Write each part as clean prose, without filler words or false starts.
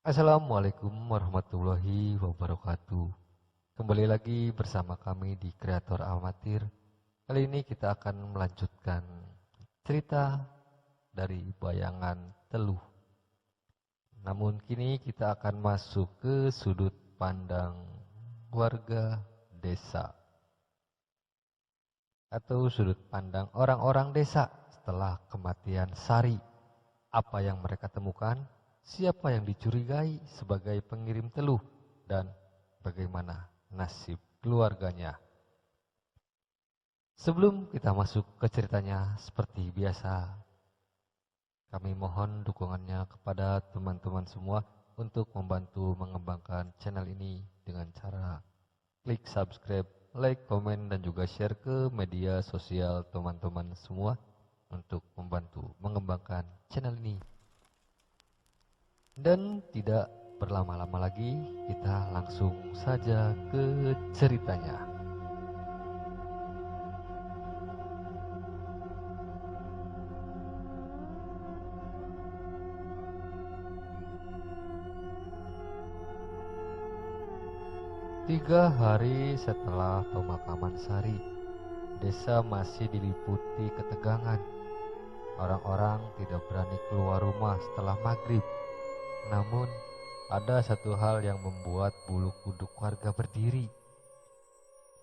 Assalamualaikum warahmatullahi wabarakatuh. Kembali lagi bersama kami di Kreator Amatir. Kali ini kita akan melanjutkan cerita dari Bayangan Teluh. Namun kini kita akan masuk ke sudut pandang warga desa atau sudut pandang orang-orang desa setelah kematian Sari. Apa yang mereka temukan? Siapa yang dicurigai sebagai pengirim teluh dan bagaimana nasib keluarganya? Sebelum kita masuk ke ceritanya, seperti biasa, kami mohon dukungannya kepada teman-teman semua untuk membantu mengembangkan channel ini dengan cara klik subscribe, like, komen, dan juga share ke media sosial teman-teman semua untuk membantu mengembangkan channel ini. Dan tidak berlama-lama lagi, kita langsung saja ke ceritanya. Tiga hari setelah pemakaman Sari, desa masih diliputi ketegangan. Orang-orang tidak berani keluar rumah setelah maghrib. Namun, ada satu hal yang membuat bulu kuduk warga berdiri.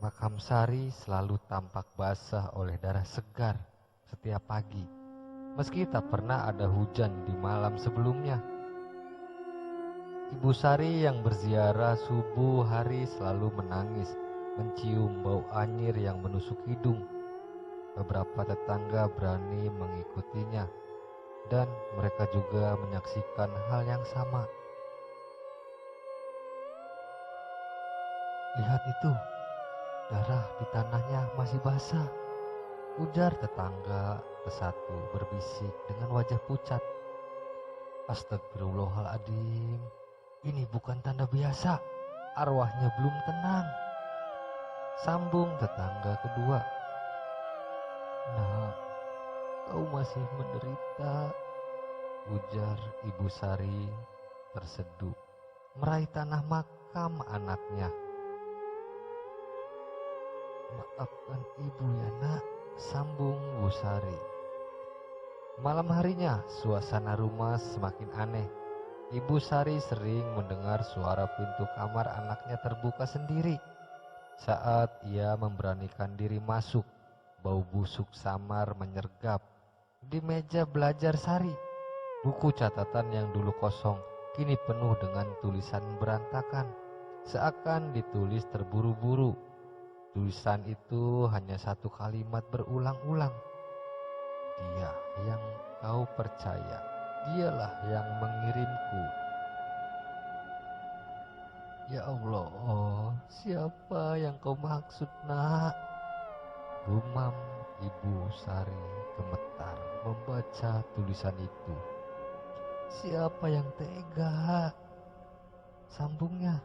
Makam Sari selalu tampak basah oleh darah segar setiap pagi, meski tak pernah ada hujan di malam sebelumnya. Ibu Sari yang berziarah subuh hari selalu menangis, mencium bau anyir yang menusuk hidung. Beberapa tetangga berani mengikutinya, dan mereka juga menyaksikan hal yang sama. "Lihat itu, darah di tanahnya masih basah," ujar tetangga kesatu berbisik dengan wajah pucat. "Astagfirullahaladzim, ini bukan tanda biasa, arwahnya belum tenang," sambung tetangga kedua. "Nah, kau masih menderita," ujar Ibu Sari terseduh, meraih tanah makam anaknya. "Maafkan ibu ya nak," sambung Bu Sari. Malam harinya suasana rumah semakin aneh. Ibu Sari sering mendengar suara pintu kamar anaknya terbuka sendiri. Saat ia memberanikan diri masuk, bau busuk samar menyergap. Di meja belajar Sari, buku catatan yang dulu kosong kini penuh dengan tulisan berantakan, seakan ditulis terburu-buru. Tulisan itu hanya satu kalimat berulang-ulang. "Dia yang kau percaya, dialah yang mengirimku." "Ya Allah, siapa yang kau maksud nak?" gumam Ibu Sari gemetar membaca tulisan itu. "Siapa yang tega?" sambungnya.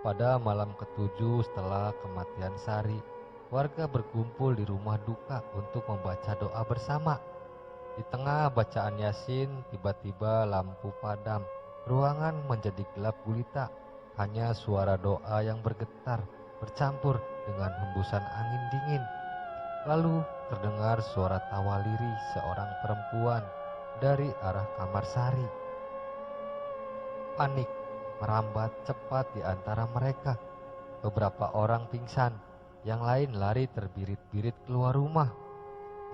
Pada malam ketujuh setelah kematian Sari, warga berkumpul di rumah duka untuk membaca doa bersama. Di tengah bacaan Yasin, tiba-tiba lampu padam. Ruangan menjadi gelap gulita. Hanya suara doa yang bergetar bercampur dengan hembusan angin dingin. Lalu terdengar suara tawa lirih seorang perempuan dari arah kamar Sari. Panik merambat cepat di antara mereka. Beberapa orang pingsan, yang lain lari terbirit-birit keluar rumah.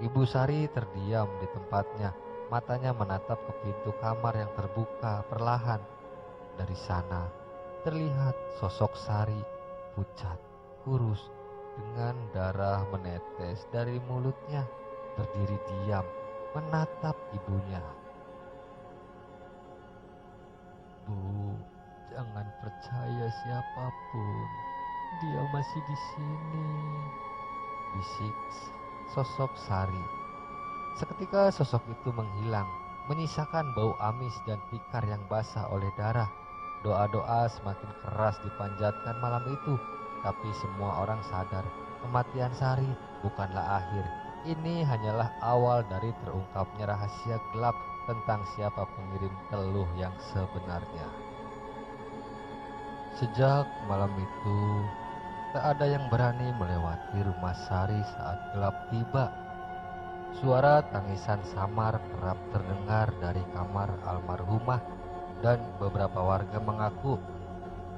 Ibu Sari terdiam di tempatnya, matanya menatap ke pintu kamar yang terbuka perlahan. Dari sana terlihat sosok Sari, pucat, kurus, dengan darah menetes dari mulutnya, berdiri diam menatap ibunya. "Bu, jangan percaya siapapun. Dia masih di sini," bisik sosok Sari. Seketika sosok itu menghilang, menyisakan bau amis dan tikar yang basah oleh darah. Doa-doa semakin keras dipanjatkan malam itu, tapi semua orang sadar kematian Sari bukanlah akhir. Ini hanyalah awal dari terungkapnya rahasia gelap tentang siapa pengirim teluh yang sebenarnya. Sejak malam itu, tak ada yang berani melewati rumah Sari saat gelap tiba. Suara tangisan samar kerap terdengar dari kamar almarhumah, dan beberapa warga mengaku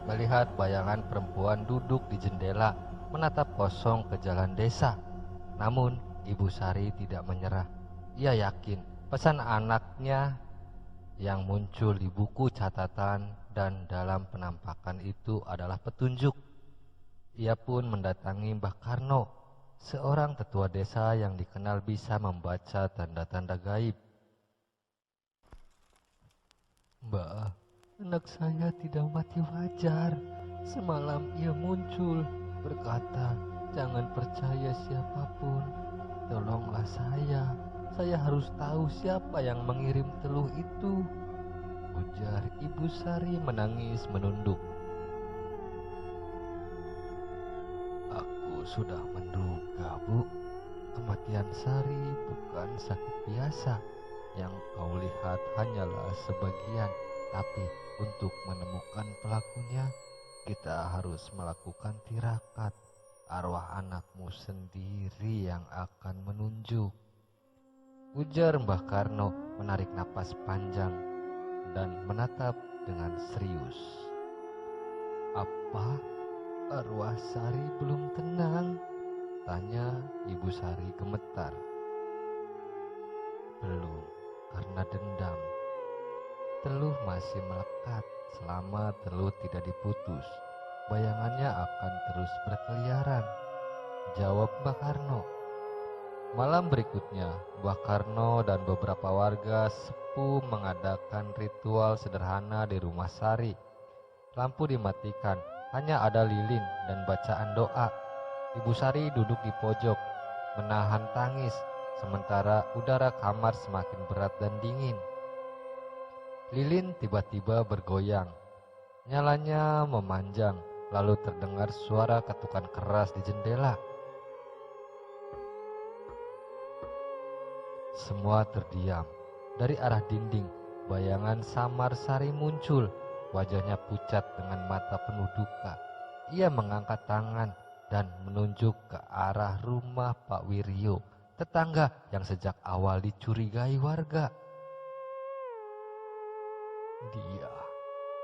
melihat bayangan perempuan duduk di jendela menatap kosong ke jalan desa. Namun Ibu Sari tidak menyerah. Ia yakin pesan anaknya yang muncul di buku catatan dan dalam penampakan itu adalah petunjuk. Ia pun mendatangi Mbah Karno, seorang tetua desa yang dikenal bisa membaca tanda-tanda gaib. "Mbah, anak saya tidak mati wajar. Semalam ia muncul, berkata, 'Jangan percaya siapapun. Tolonglah saya. Saya harus tahu siapa yang mengirim teluh itu,' ujar Ibu Sari menangis menunduk. "Aku sudah menduga, Bu. Kematian Sari bukan sakit biasa. Yang kau lihat hanyalah sebagian. Tapi untuk menemukan pelakunya, kita harus melakukan tirakat. Arwah anakmu sendiri yang akan menunjuk," ujar Mbah Karno menarik napas panjang dan menatap dengan serius. "Apa? Arwah Sari belum tenang?" tanya Ibu Sari gemetar. "Belum, karena dendam. Teluh masih melekat. Selama teluh tidak diputus, bayangannya akan terus berkeliaran," jawab Mbah Karno. Malam berikutnya, Mbah Karno dan beberapa warga sepuh mengadakan ritual sederhana di rumah Sari. Lampu dimatikan, hanya ada lilin dan bacaan doa. Ibu Sari duduk di pojok, menahan tangis, sementara udara kamar semakin berat dan dingin. Lilin tiba-tiba bergoyang, nyalanya memanjang, lalu terdengar suara ketukan keras di jendela. Semua terdiam. Dari arah dinding, bayangan samar Sari muncul. Wajahnya pucat dengan mata penuh duka. Ia mengangkat tangan dan menunjuk ke arah rumah Pak Wiryo, tetangga yang sejak awal dicurigai warga.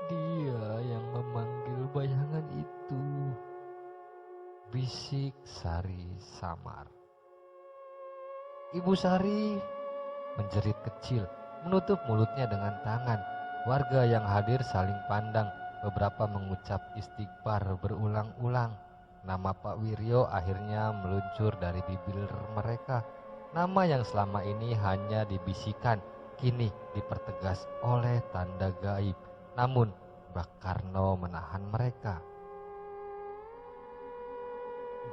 Dia yang memanggil bayangan itu," bisik Sari samar. Ibu Sari menjerit kecil, menutup mulutnya dengan tangan. Warga yang hadir saling pandang, beberapa mengucap istighfar berulang-ulang. Nama Pak Wiryo akhirnya meluncur dari bibir mereka. Nama yang selama ini hanya dibisikkan, kini dipertegas oleh tanda gaib. Namun Mbah Karno menahan mereka.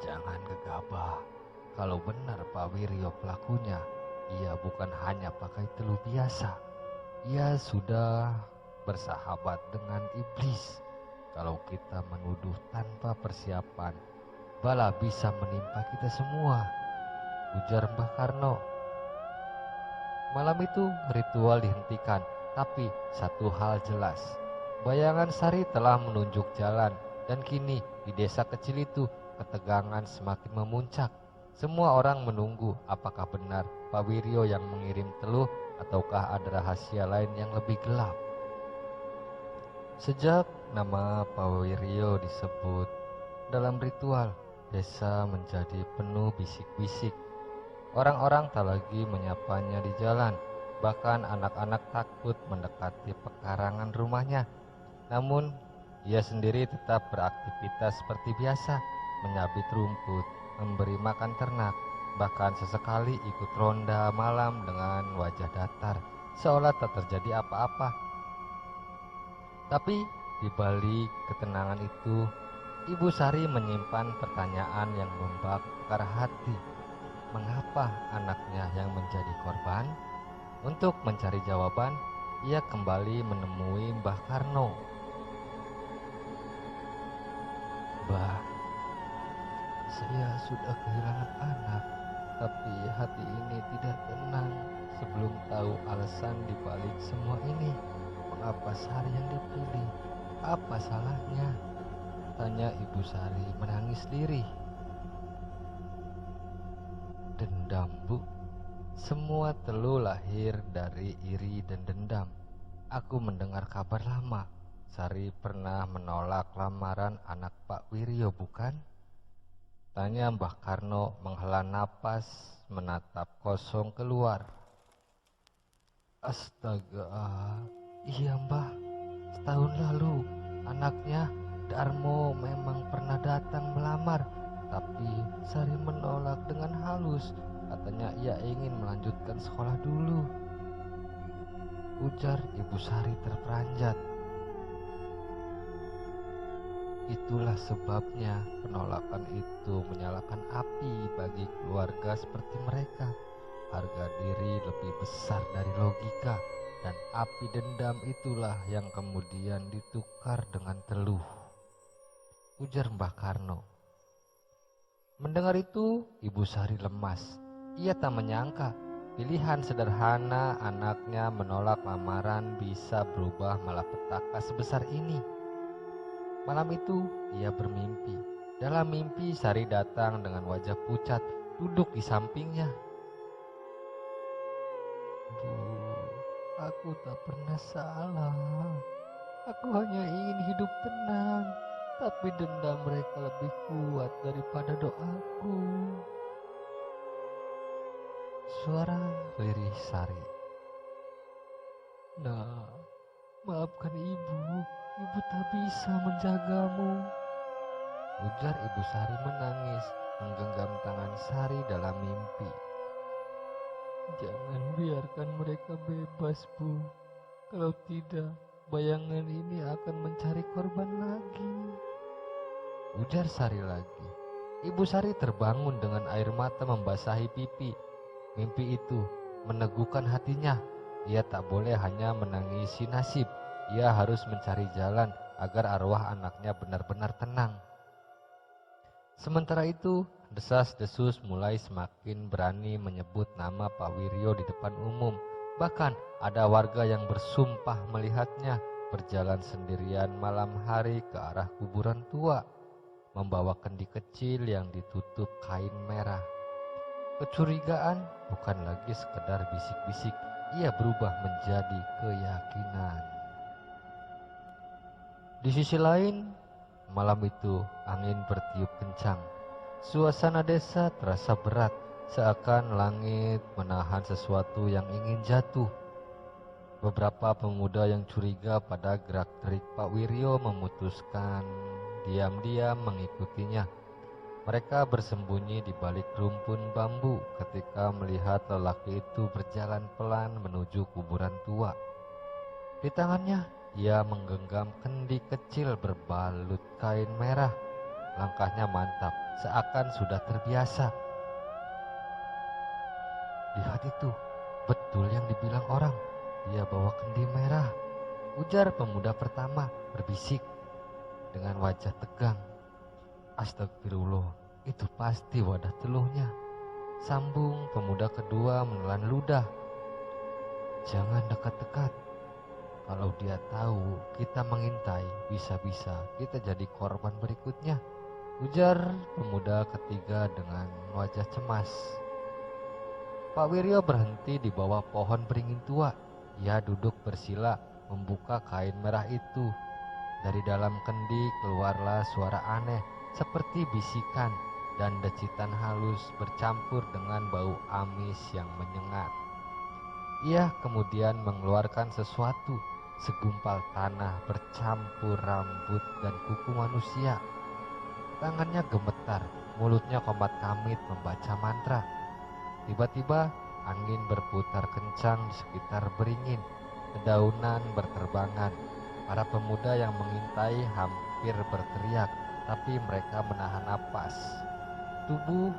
"Jangan gegabah. Kalau benar Pak Wiryo pelakunya, ia bukan hanya pakai teluh biasa. Ia sudah bersahabat dengan iblis. Kalau kita menuduh tanpa persiapan, bala bisa menimpa kita semua," ujar Mbah Karno. Malam itu ritual dihentikan, tapi satu hal jelas. Bayangan Sari telah menunjuk jalan, dan kini di desa kecil itu ketegangan semakin memuncak. Semua orang menunggu apakah benar Pak Wiryo yang mengirim teluh ataukah ada rahasia lain yang lebih gelap. Sejak nama Pak Wiryo disebut dalam ritual, desa menjadi penuh bisik-bisik. Orang-orang tak lagi menyapanya di jalan, bahkan anak-anak takut mendekati pekarangan rumahnya. Namun, ia sendiri tetap beraktivitas seperti biasa, menyabit rumput, memberi makan ternak, bahkan sesekali ikut ronda malam dengan wajah datar, seolah tak terjadi apa-apa. Tapi di balik ketenangan itu, Ibu Sari menyimpan pertanyaan yang membakar hati. Mengapa anaknya yang menjadi korban? Untuk mencari jawaban, ia kembali menemui Mbah Karno. "Mbah, Saya sudah kehilangan anak, tapi hati ini tidak tenang sebelum tahu alasan dibalik semua ini. Mengapa Sari yang dipilih? Apa salahnya? Tanya Ibu Sari menangis lirih. Dendam, Bu. Semua teluh lahir dari iri dan dendam. Aku mendengar kabar lama. Sari pernah menolak lamaran anak Pak Wiryo, bukan? Tanya Mbah Karno menghela napas, menatap kosong keluar. Astaga, iya Mbah. Setahun lalu anaknya Darmo memang pernah datang melamar, tapi Sari menolak dengan halus. Katanya ia ingin melanjutkan sekolah dulu. Ujar Ibu Sari terperanjat. Itulah sebabnya penolakan itu menyalakan api bagi keluarga seperti mereka. Harga diri lebih besar dari logika, dan api dendam itulah yang kemudian ditukar dengan teluh. Ujar Mbah Karno. Mendengar itu, Ibu Sari lemas. Ia tak menyangka pilihan sederhana anaknya menolak lamaran bisa berubah malapetaka sebesar ini. Malam itu ia bermimpi. Dalam mimpi Sari datang dengan wajah pucat, duduk di sampingnya. Bu, aku tak pernah salah. Aku hanya ingin hidup tenang, tapi dendam mereka lebih kuat daripada doaku. Suara lirih Sari. Nah, maafkan ibu. Ibu tak bisa menjagamu. Ujar Ibu Sari menangis, menggenggam tangan Sari dalam mimpi. Jangan biarkan mereka bebas, Bu. Kalau tidak, bayangan ini akan mencari korban lagi. Ujar Sari lagi. Ibu Sari terbangun dengan air mata membasahi pipi. Mimpi itu meneguhkan hatinya. Ia tak boleh hanya menangisi nasib. Ia harus mencari jalan agar arwah anaknya benar-benar tenang. Sementara itu, desas-desus mulai semakin berani menyebut nama Pak Wiryo di depan umum. Bahkan ada warga yang bersumpah melihatnya berjalan sendirian malam hari ke arah kuburan tua, membawa kendi kecil yang ditutup kain merah. Kecurigaan bukan lagi sekedar bisik-bisik, ia berubah menjadi keyakinan. Di sisi lain, malam itu angin bertiup kencang. Suasana desa terasa berat, seakan langit menahan sesuatu yang ingin jatuh. Beberapa pemuda yang curiga pada gerak-gerik Pak Wiryo memutuskan diam-diam mengikutinya. Mereka bersembunyi di balik rumpun bambu ketika melihat lelaki itu berjalan pelan menuju kuburan tua. Di tangannya ia menggenggam kendi kecil berbalut kain merah. Langkahnya mantap, seakan sudah terbiasa. Lihat itu, betul yang dibilang orang. Dia bawa kendi merah. Ujar pemuda pertama berbisik dengan wajah tegang. Astagfirullah, itu pasti wadah teluhnya. Sambung pemuda kedua menelan ludah. Jangan dekat-dekat. Kalau dia tahu kita mengintai, bisa-bisa kita jadi korban berikutnya. Ujar pemuda ketiga dengan wajah cemas. Pak Wiryo berhenti di bawah pohon beringin tua. Ia duduk bersila membuka kain merah itu. Dari dalam kendi keluarlah suara aneh seperti bisikan dan decitan halus bercampur dengan bau amis yang menyengat. Ia kemudian mengeluarkan sesuatu, segumpal tanah bercampur rambut dan kuku manusia. Tangannya gemetar, mulutnya komat-kamit membaca mantra. Tiba-tiba angin berputar kencang di sekitar beringin, dedaunan berterbangan. Para pemuda yang mengintai hampir berteriak, tapi mereka menahan napas. Tubuh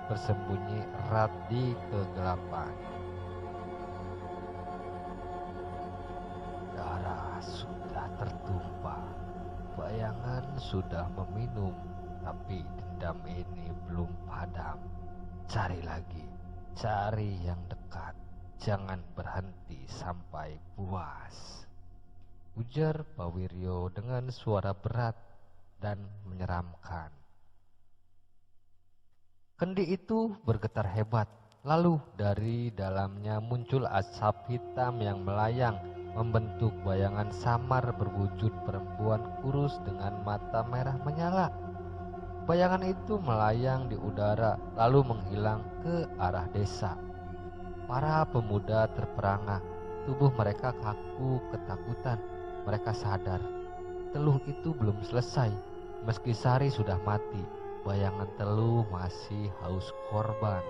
bersembunyi erat di kegelapan. Darah sudah tertumpah, bayangan sudah meminum, tapi dendam ini belum padam. Cari lagi, cari yang dekat. Jangan berhenti sampai puas, ujar Pak Wiryo dengan suara berat dan menyeramkan. Kendi itu bergetar hebat, lalu dari dalamnya muncul asap hitam yang melayang, membentuk bayangan samar berwujud perempuan kurus dengan mata merah menyala. Bayangan itu melayang di udara, lalu menghilang ke arah desa. Para pemuda terperangah, tubuh mereka kaku ketakutan. Mereka sadar, Teluh itu belum selesai. Meski Sari sudah mati, bayangan Teluh masih haus korban.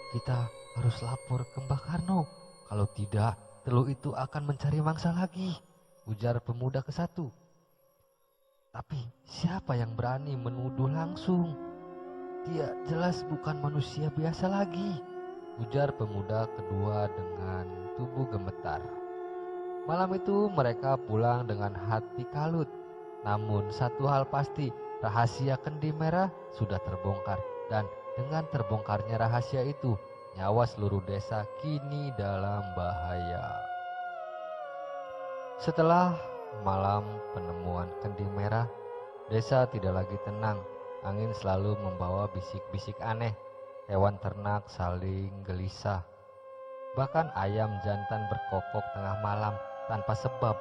Kita harus lapor ke Mbah Karno. Kalau tidak, Teluh itu akan mencari mangsa lagi, ujar pemuda ke satu. Tapi siapa yang berani menuduh langsung? Dia jelas bukan manusia biasa lagi, ujar pemuda kedua dengan tubuh gemetar. Malam itu mereka pulang dengan hati kalut. Namun satu hal pasti, rahasia Kendi Merah sudah terbongkar. Dan dengan terbongkarnya rahasia itu, nyawa seluruh desa kini dalam bahaya. Setelah malam penemuan Kendi Merah, desa tidak lagi tenang. Angin selalu membawa bisik-bisik aneh. Hewan ternak saling gelisah. Bahkan ayam jantan berkokok tengah malam tanpa sebab.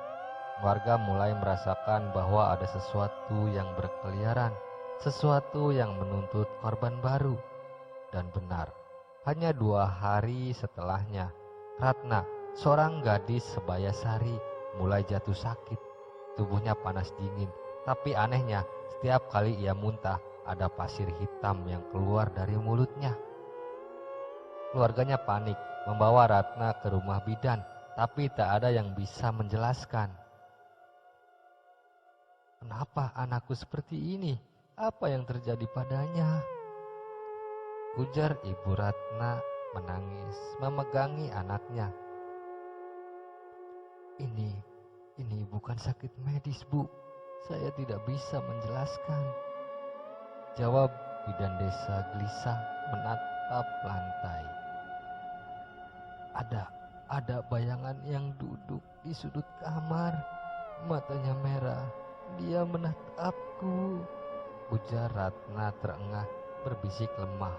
Warga mulai merasakan bahwa ada sesuatu yang berkeliaran, sesuatu yang menuntut korban baru. Dan benar, hanya 2 hari setelahnya, Ratna, seorang gadis sebaya Sari, mulai jatuh sakit. Tubuhnya panas dingin, tapi anehnya setiap kali ia muntah, ada pasir hitam yang keluar dari mulutnya. Keluarganya panik, membawa Ratna ke rumah bidan, tapi tak ada yang bisa menjelaskan. Kenapa anakku seperti ini? Apa yang terjadi padanya? Ujar Ibu Ratna menangis, memegangi anaknya. Ini bukan sakit medis, Bu. Saya tidak bisa menjelaskan, jawab bidan desa gelisah menatap lantai. Ada bayangan yang duduk di sudut kamar. Matanya merah. Dia menatapku, ujar Ratna terengah berbisik lemah.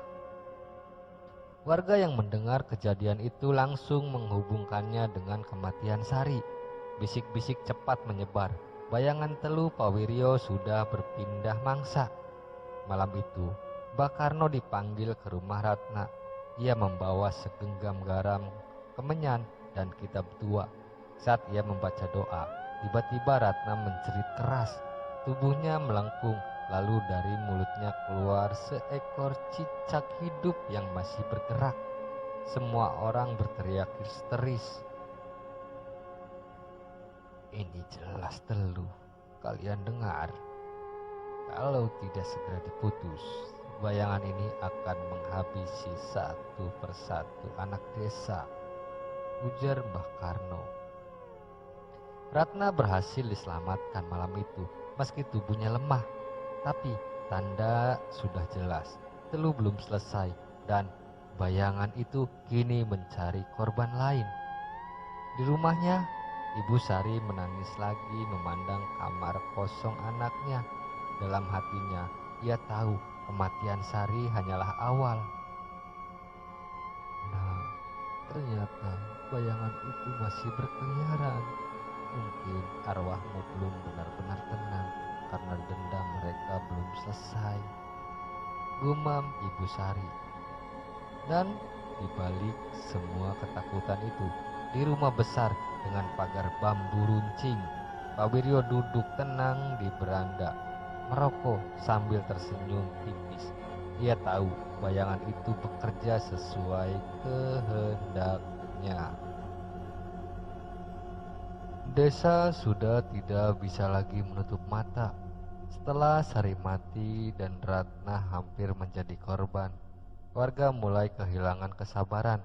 Warga yang mendengar kejadian itu langsung menghubungkannya dengan kematian Sari. Bisik-bisik cepat menyebar. Bayangan Teluh Pak Wiryo sudah berpindah mangsa. Malam itu, Mbah Karno dipanggil ke rumah Ratna. Ia membawa segenggam garam, kemenyan, dan kitab tua. Saat ia membaca doa, tiba-tiba Ratna menjerit keras. Tubuhnya melengkung, lalu dari mulutnya keluar seekor cicak hidup yang masih bergerak. Semua orang berteriak histeris. Ini jelas Teluh. Kalian dengar? Kalau tidak segera diputus, bayangan ini akan menghabisi satu persatu anak desa, ujar Mbah Karno. Ratna berhasil diselamatkan malam itu, meski tubuhnya lemah. Tapi tanda sudah jelas, Teluh belum selesai dan bayangan itu kini mencari korban lain. Di rumahnya, Ibu Sari menangis lagi memandang kamar kosong anaknya. Dalam hatinya, ia tahu kematian Sari hanyalah awal. Nah, ternyata bayangan itu masih berkeliaran. Mungkin arwahmu belum benar-benar tenang karena dendam mereka belum selesai, gumam Ibu Sari. Dan di balik semua ketakutan itu, di rumah besar dengan pagar bambu runcing, Pak Wiryo duduk tenang di beranda, merokok sambil tersenyum tipis. Ia tahu bayangan itu bekerja sesuai kehendaknya. Desa sudah tidak bisa lagi menutup mata. Setelah Sari mati dan Ratna hampir menjadi korban, warga mulai kehilangan kesabaran.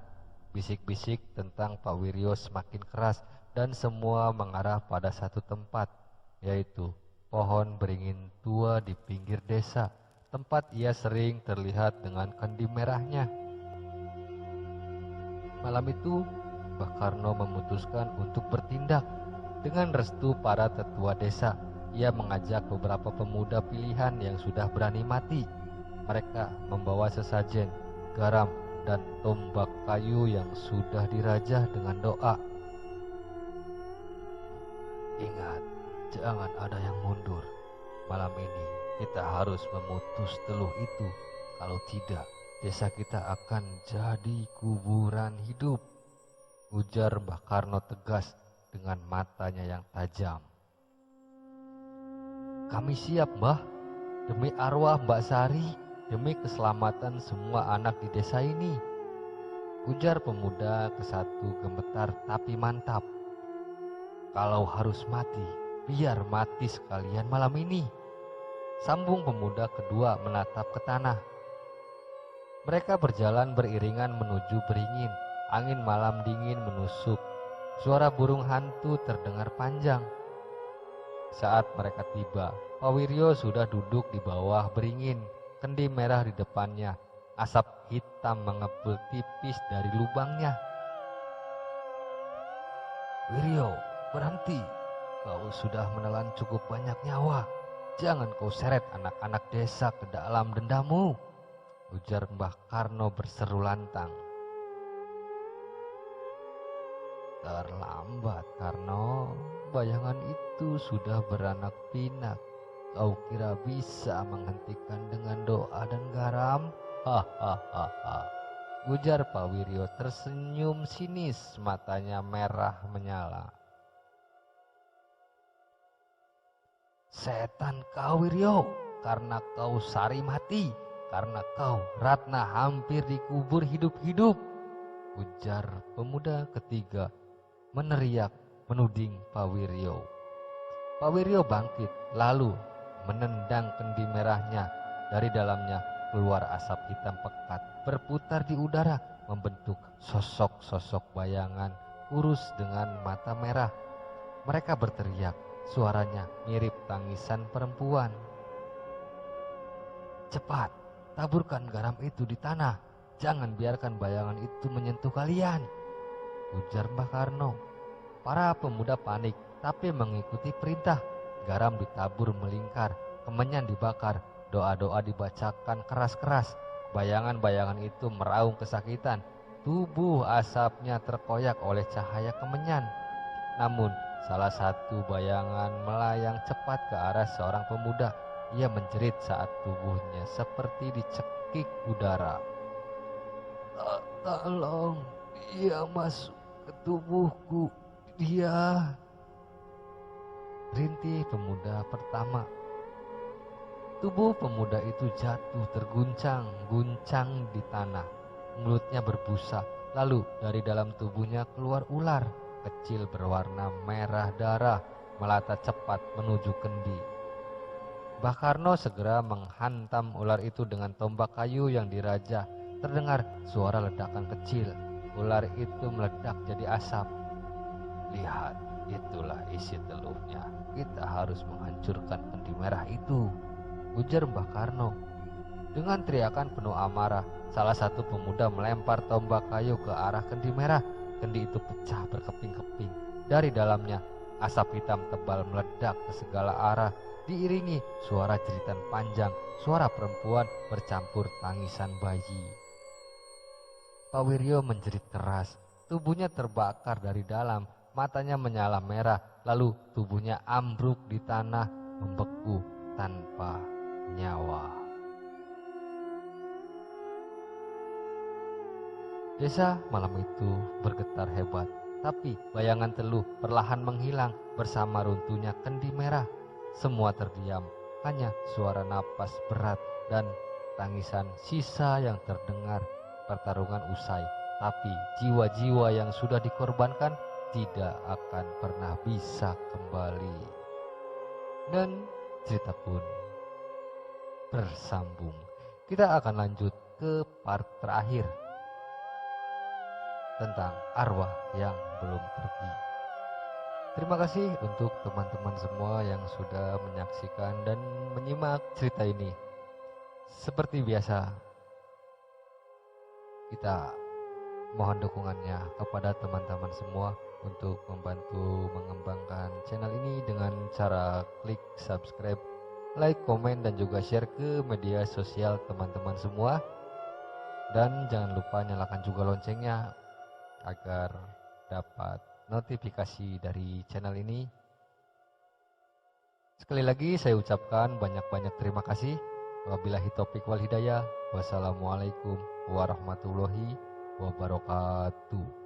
Bisik-bisik tentang Pak Wiryo semakin keras dan semua mengarah pada satu tempat, yaitu pohon beringin tua di pinggir desa, tempat ia sering terlihat dengan kendi merahnya. Malam itu, Mbah Karno memutuskan untuk bertindak. Dengan restu para tetua desa, ia mengajak beberapa pemuda pilihan yang sudah berani mati. Mereka membawa sesajen, garam, dan tombak kayu yang sudah dirajah dengan doa. Ingat, jangan ada yang mundur. Malam ini kita harus memutus teluh itu. Kalau tidak, desa kita akan jadi kuburan hidup, ujar Mbah Karno tegas dengan matanya yang tajam. Kami siap, Mbah. Demi arwah Mbak Sari, demi keselamatan semua anak di desa ini, ujar pemuda ke satu gemetar tapi mantap. Kalau harus mati, biar mati sekalian malam ini, sambung pemuda kedua menatap ke tanah. Mereka berjalan beriringan menuju beringin. Angin malam dingin menusuk. Suara burung hantu terdengar panjang. Saat mereka tiba, Pak Wiryo sudah duduk di bawah beringin, kendi merah di depannya. Asap hitam mengepul tipis dari lubangnya. Wiryo, berhenti. Kau sudah menelan cukup banyak nyawa. Jangan kau seret anak-anak desa ke dalam dendammu, ujar Mbah Karno berseru lantang. Terlambat, Karno. Bayangan itu sudah beranak pinak. Kau kira bisa menghentikan dengan doa dan garam? Hahaha, ujar Pak Wiryo tersenyum sinis, matanya merah menyala. Setan kau, Wiryo, karena kau Sari mati, karena kau Ratna hampir dikubur hidup-hidup, ujar pemuda ketiga meneriak menuding Pak Wiryo. Pak Wiryo bangkit lalu menendang kendi merahnya. Dari dalamnya keluar asap hitam pekat berputar di udara membentuk sosok-sosok bayangan kurus dengan mata merah. Mereka berteriak, suaranya mirip tangisan perempuan. Cepat, taburkan garam itu di tanah. Jangan biarkan bayangan itu menyentuh kalian, ujar Mbah Karno. Para pemuda panik tapi mengikuti perintah. Garam ditabur melingkar, kemenyan dibakar, doa-doa dibacakan keras-keras. Bayangan-bayangan itu meraung kesakitan. Tubuh asapnya terkoyak oleh cahaya kemenyan. Namun salah satu bayangan melayang cepat ke arah seorang pemuda. Ia menjerit saat tubuhnya seperti dicekik udara. Tolong, dia masuk ke tubuhku, dia, rintih pemuda pertama. Tubuh pemuda itu jatuh terguncang-guncang di tanah. Mulutnya berbusa, lalu dari dalam tubuhnya keluar ular kecil berwarna merah darah melata cepat menuju kendi. Mbah Karno segera menghantam ular itu dengan tombak kayu yang dirajah. Terdengar suara ledakan kecil. Ular itu meledak jadi asap. Lihat, itulah isi teluhnya. Kita harus menghancurkan kendi merah itu, ujar Mbah Karno. Dengan teriakan penuh amarah, salah satu pemuda melempar tombak kayu ke arah kendi merah. Kendi itu pecah berkeping-keping. Dari dalamnya, asap hitam tebal meledak ke segala arah, diiringi suara jeritan panjang, suara perempuan bercampur tangisan bayi. Pak Wiryo menjerit keras, tubuhnya terbakar dari dalam, matanya menyala merah, lalu tubuhnya ambruk di tanah, membeku tanpa nyawa. Desa malam itu bergetar hebat, tapi bayangan teluh perlahan menghilang bersama runtuhnya kendi merah. Semua terdiam, hanya suara napas berat dan tangisan sisa yang terdengar. Pertarungan usai, tapi jiwa-jiwa yang sudah dikorbankan tidak akan pernah bisa kembali. Dan cerita pun bersambung. Kita akan lanjut ke part terakhir tentang arwah yang belum pergi. Terima kasih untuk teman-teman semua yang sudah menyaksikan dan menyimak cerita ini. Seperti biasa, kita mohon dukungannya kepada teman-teman semua untuk membantu mengembangkan channel ini dengan cara klik subscribe, like, komen, dan juga share ke media sosial teman-teman semua. Dan jangan lupa nyalakan juga loncengnya agar dapat notifikasi dari channel ini. Sekali lagi saya ucapkan banyak-banyak terima kasih. Wabillahi taufiq wal hidayah. Wassalamualaikum warahmatullahi wabarakatuh.